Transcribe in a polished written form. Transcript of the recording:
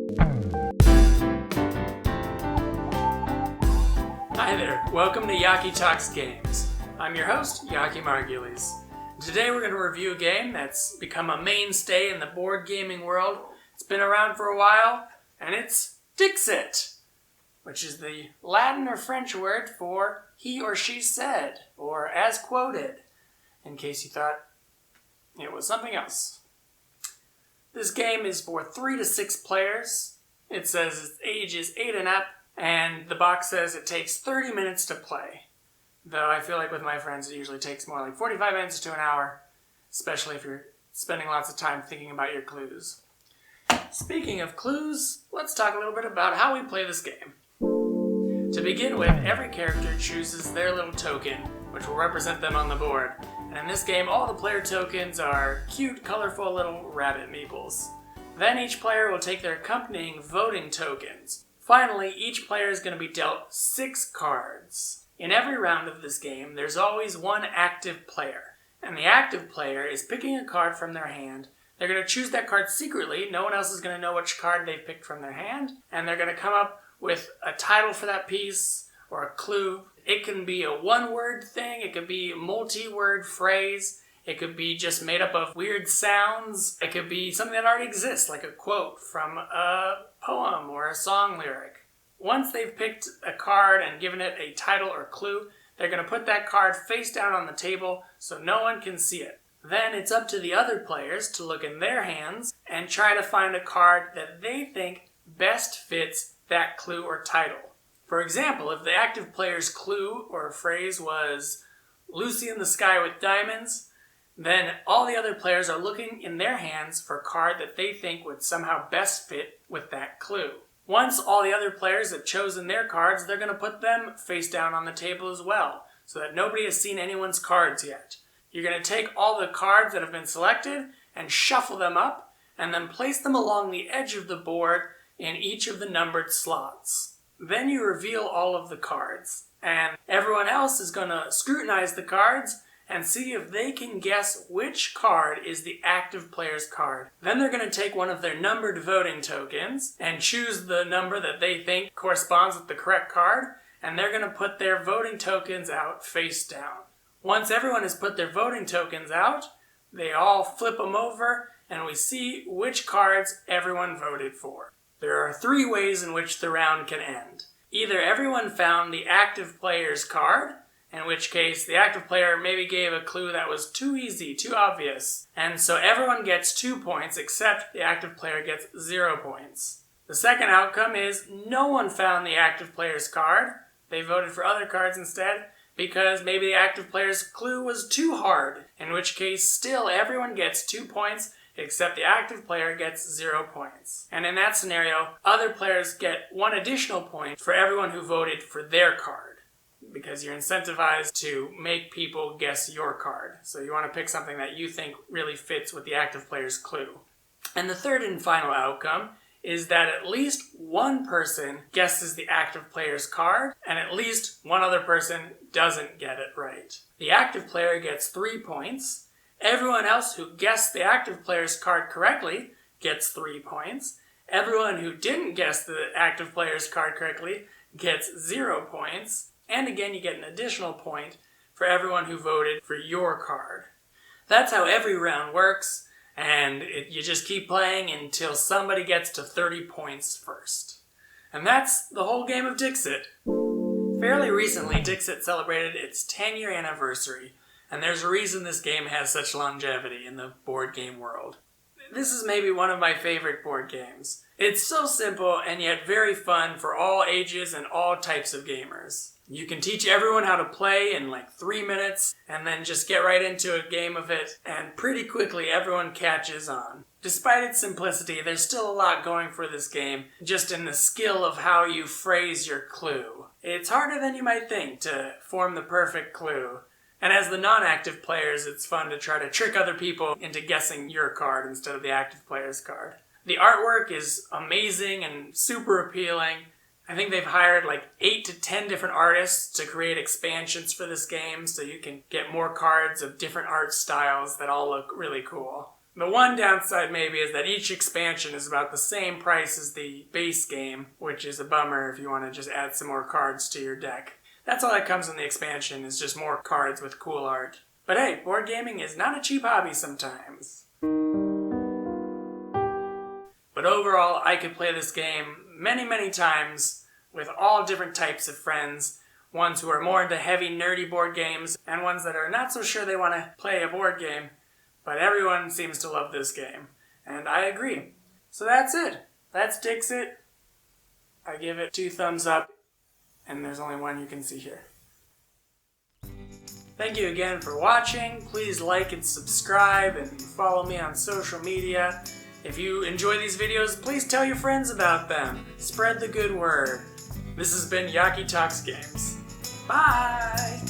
Hi there, welcome to Yaki Talks Games. I'm your host, Yaki Margulies. Today we're going to review a game that's become a mainstay in the board gaming world. It's been around for a while, and it's Dixit, which is the Latin or French word for he or she said, or as quoted, in case you thought it was something else. This game is for 3 to 6 players. It says its age is 8 and up, and the box says it takes 30 minutes to play. Though I feel like with my friends it usually takes more like 45 minutes to an hour, especially if you're spending lots of time thinking about your clues. Speaking of clues, let's talk a little bit about how we play this game. To begin with, every character chooses their little token, which will represent them on the board. And in this game, all the player tokens are cute, colorful little rabbit meeples. Then each player will take their accompanying voting tokens. Finally, each player is going to be dealt 6 cards. In every round of this game, there's always one active player. And the active player is picking a card from their hand. They're going to choose that card secretly. No one else is going to know which card they've picked from their hand. And they're going to come up with a title for that piece or a clue. It can be a one-word thing. It could be a multi-word phrase. It could be just made up of weird sounds. It could be something that already exists, like a quote from a poem or a song lyric. Once they've picked a card and given it a title or clue, they're going to put that card face down on the table so no one can see it. Then it's up to the other players to look in their hands and try to find a card that they think best fits that clue or title. For example, if the active player's clue or phrase was Lucy in the sky with diamonds, then all the other players are looking in their hands for a card that they think would somehow best fit with that clue. Once all the other players have chosen their cards, they're going to put them face down on the table as well, so that nobody has seen anyone's cards yet. You're going to take all the cards that have been selected and shuffle them up, and then place them along the edge of the board in each of the numbered slots. Then you reveal all of the cards, and everyone else is going to scrutinize the cards and see if they can guess which card is the active player's card. Then they're going to take one of their numbered voting tokens and choose the number that they think corresponds with the correct card, and they're going to put their voting tokens out face down. Once everyone has put their voting tokens out, they all flip them over, and we see which cards everyone voted for. There are 3 ways in which the round can end. Either everyone found the active player's card, in which case the active player maybe gave a clue that was too easy, too obvious, and so everyone gets 2 points except the active player gets 0 points. The second outcome is no one found the active player's card. They voted for other cards instead because maybe the active player's clue was too hard, in which case still everyone gets 2 points except the active player gets 0 points. And in that scenario, other players get 1 additional point for everyone who voted for their card, because you're incentivized to make people guess your card. So you want to pick something that you think really fits with the active player's clue. And the third and final outcome is that at least one person guesses the active player's card, and at least one other person doesn't get it right. The active player gets 3 points. Everyone else who guessed the active player's card correctly gets 3 points. Everyone who didn't guess the active player's card correctly gets 0 points. And again, you get an additional point for everyone who voted for your card. That's how every round works, and you just keep playing until somebody gets to 30 points first. And that's the whole game of Dixit. Fairly recently, Dixit celebrated its 10-year anniversary, and there's a reason this game has such longevity in the board game world. This is maybe one of my favorite board games. It's so simple and yet very fun for all ages and all types of gamers. You can teach everyone how to play in like 3 minutes and then just get right into a game of it, and pretty quickly everyone catches on. Despite its simplicity, there's still a lot going for this game, just in the skill of how you phrase your clue. It's harder than you might think to form the perfect clue. And as the non-active players, it's fun to try to trick other people into guessing your card instead of the active player's card. The artwork is amazing and super appealing. I think they've hired like 8 to 10 different artists to create expansions for this game, so you can get more cards of different art styles that all look really cool. The one downside maybe is that each expansion is about the same price as the base game, which is a bummer if you want to just add some more cards to your deck. That's all that comes in the expansion, is just more cards with cool art. But hey, board gaming is not a cheap hobby sometimes. But overall, I could play this game many, many times with all different types of friends. Ones who are more into heavy, nerdy board games, and ones that are not so sure they want to play a board game. But everyone seems to love this game, and I agree. So that's it. That's Dixit. I give it 2 thumbs up, and there's only one you can see here. Thank you again for watching. Please like and subscribe, and follow me on social media. If you enjoy these videos, please tell your friends about them. Spread the good word. This has been Yaki Talks Games. Bye!